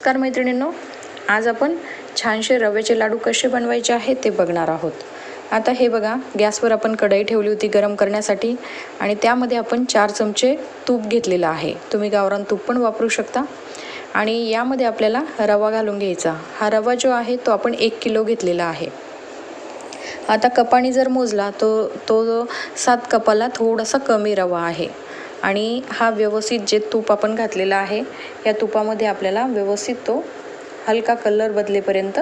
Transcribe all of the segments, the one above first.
नमस्कार मैत्रिणींनो, आज आपण छानसे रव्याचे लाडू कसे बनवायचे आहेत ते बघणार आहोत। आता हे बघा, गॅसवर आपण कढई ठेवली होती गरम करण्यासाठी आणि त्यामध्ये आपण 4 चमचे तूप घेतलेलं आहे। तुम्ही गावरान तूप पण वापरू शकता। आणि यामध्ये आपल्याला रवा घालून घ्यायचा। हा रवा जो आहे तो आपण 1 किलो घेतलेला आहे। आता कपाने जर मोजला तो 7 कपाला थोडासा कमी रवा आहे। आणि हा व्यवस्थित जे तूप आपण घातलेला आहे या तुपामध्ये आपल्याला व्यवस्थित तो हलका कलर बदलेपर्यंत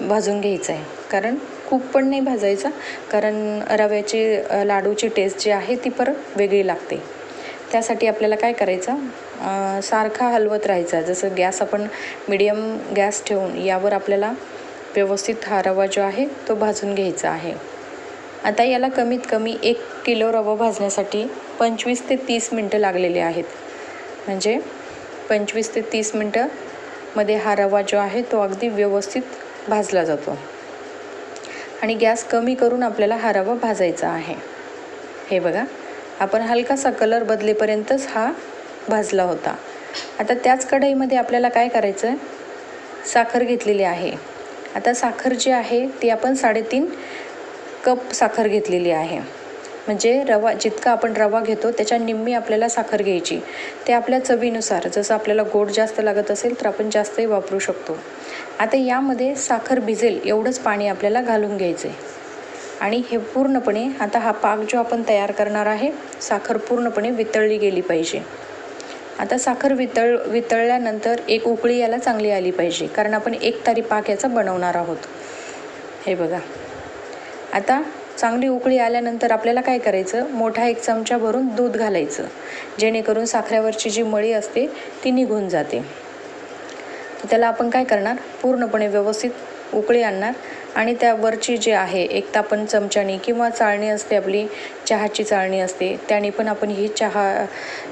भाजून घ्यायचा आहे। कारण खूप पण नाही भाजायचा, कारण रव्याची लाडूची टेस्ट जी आहे ती परत वेगळी लागते। त्यासाठी आपल्याला काय करायचं, सारखा हलवत राहायचा। जसं गॅस आपण मीडियम गॅस ठेवून यावर आपल्याला व्यवस्थित हा रवा जो आहे तो भाजून घ्यायचा आहे। आता याला कमीत कमी 1 किलो रवा भाजण्यासाठी 25 ते 30 मिनटं लागलेले आहेत। म्हणजे 25 ते 30 मिनटंमध्ये हा रवा जो आहे तो अगदी व्यवस्थित भाजला जातो। आणि गॅस कमी करून आपल्याला हा रवा भाजायचा आहे। हे बघा, आपण हलकासा कलर बदलेपर्यंतच हा भाजला होता। आता त्याच कढईमध्ये आपल्याला काय करायचं आहे, साखर घेतलेली आहे। आता साखर जी आहे ती आपण 3.5 कप साखर घेतलेली आहे। म्हणजे जितका आपण रवा घेतो त्याच्या निम्मी आपल्याला साखर घ्यायची। ते आपल्या चवीनुसार, जसं आपल्याला गोड जास्त लागत असेल तर आपण जास्तही वापरू शकतो। आता यामध्ये साखर भिजेल एवढंच पाणी आपल्याला घालून घ्यायचं आहे। आणि हे पूर्णपणे, आता हा पाक जो आपण तयार करणार आहे, साखर पूर्णपणे वितळली गेली पाहिजे। आता साखर वितळल्यानंतर एक उकळी याला चांगली आली पाहिजे, कारण आपण एकतारी पाक याचा बनवणार आहोत। हे बघा, आता चांगली उकळी आल्यानंतर आपल्याला काय करायचं, मोठा 1 चमचा भरून दूध घालायचं, जेणेकरून साखरेवरची जी मळी असते ती निघून जाते। तर त्याला आपण काय करणार, पूर्णपणे व्यवस्थित उकळी आणणार आणि त्यावरची जी आहे, एक तर आपण चमच्यानी किंवा चाळणी असते, आपली चहाची चाळणी असते, त्याने पण आपण ही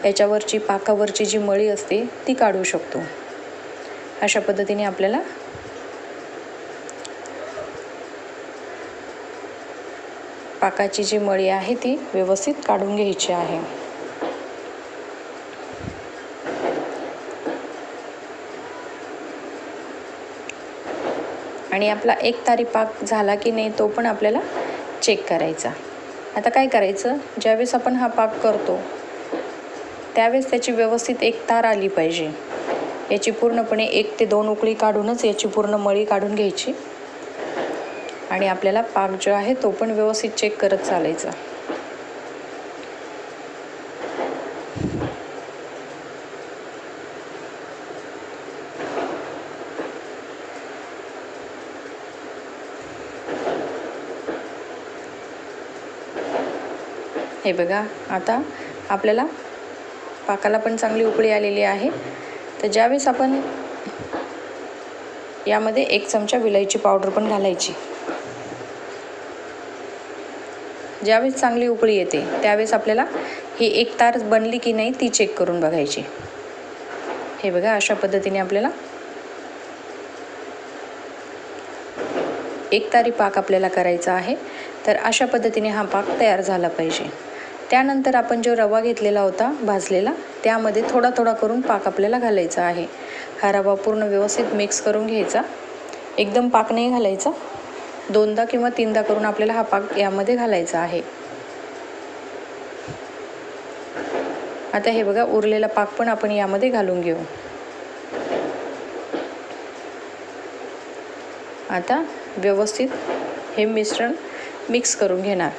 याच्यावरची पाकावरची जी मळी असते ती काढू शकतो। अशा पद्धतीने आपल्याला पाकाची जी मळी आहे ती व्यवस्थित काढून घ्यायची आहे। आणि आपला एकतारी पाक झाला की नाही तो पण आपल्याला चेक करायचा। आता काय करायचं, ज्यावेळेस आपण हा पाक करतो त्यावेळेस त्याची व्यवस्थित एक तार आली पाहिजे। याची पूर्णपणे 1 ते 2 उकळी काढूनच याची पूर्ण मळी काढून घ्यायची। आणि आपल्याला पाक जो आहे तो पण व्यवस्थित चेक करत चालायचा। हे बघा, आता आपल्याला पाकाला पण चांगली उकळी आलेली आहे। तर ज्यावेळेस आपण यामध्ये 1 चमचा विलायची पावडर पण घालायची। ज्यावेळेस चांगली उकळी येते त्यावेळेस आपल्याला ही एक तार बनली की नाही ती चेक करून बघायची। हे बघा, अशा पद्धतीने आपल्याला एक तारी पाक आपल्याला करायचा आहे। तर अशा पद्धतीने हा पाक तयार झाला पाहिजे। त्यानंतर आपण जो रवा घेतलेला होता भाजलेला, त्यामध्ये थोडा थोडा करून पाक आपल्याला घालायचा आहे। हा रवा पूर्ण व्यवस्थित मिक्स करून घ्यायचा। एकदम पाक नाही घालायचा, 2दा किंवा 3दा करून आपल्याला हा पाक यामध्ये घालायचा आहे। आता हे बघा, उरलेला पाक पण आपण यामध्ये घालून घेऊ। आता व्यवस्थित हे मिश्रण मिक्स करून घेणार।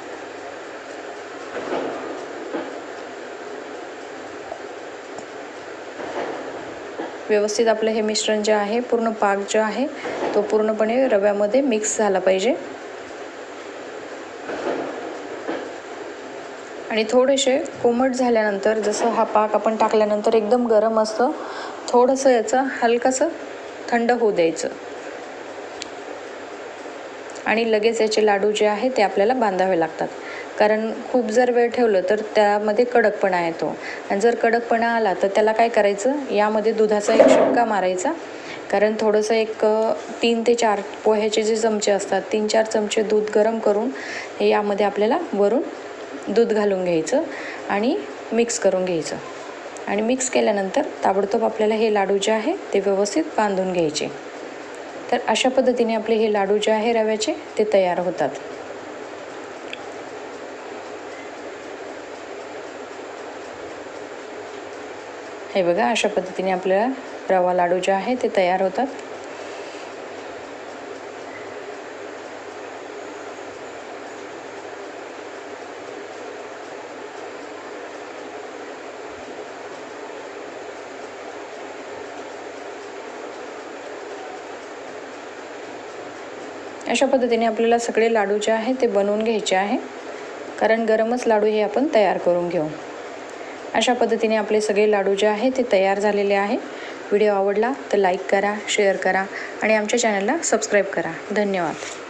व्यवस्थित आपलं हे मिश्रण जे आहे, पूर्ण पाक जो आहे तो पूर्णपणे रव्यामध्ये मिक्स झाला पाहिजे। आणि थोडेसे कोमट झाल्यानंतर, जसं हा पाक आपण टाकल्यानंतर एकदम गरम असतं, थोडंसं याचं हलकंसं थंड होऊ द्यायचं। आणि लगेच याचे लाडू जे आहे ते आपल्याला बांधावे लागतात, कारण खूप जर वेळ ठेवलं तर त्यामध्ये कडकपणा येतो। आणि जर कडकपणा आला तर त्याला काय करायचं, यामध्ये दुधाचा 1 शिपका मारायचा। कारण थोडंसं 3 ते 4 पोह्याचे जे चमचे असतात, 3-4 चमचे दूध गरम करून यामध्ये आपल्याला वरून दूध घालून घ्यायचं आणि मिक्स करून घ्यायचं। आणि मिक्स केल्यानंतर ताबडतोब आपल्याला हे लाडू जे आहे ते व्यवस्थित बांधून घ्यायचे. तर अशा पद्धतीने आपले हे लाडू जे आहे रव्याचे ते तयार होतात. हे बघा, अशा पद्धतीने आपल्याला रवा लाडू जे आहे ते तयार होतात. अशा पद्धतीने आपल्याला सगळे लाडू जे आहे ते बनवून घ्यायचे आहे, कारण गरमच लाडू हे आपण तयार करून घेऊ. अशा पद्धतीने आपले सगळे लाडू जे आहे ते तयार झालेले आहे. व्हिडिओ आवडला तर लाईक करा, शेअर करा आणि आमच्या चॅनलला सबस्क्राईब करा. धन्यवाद.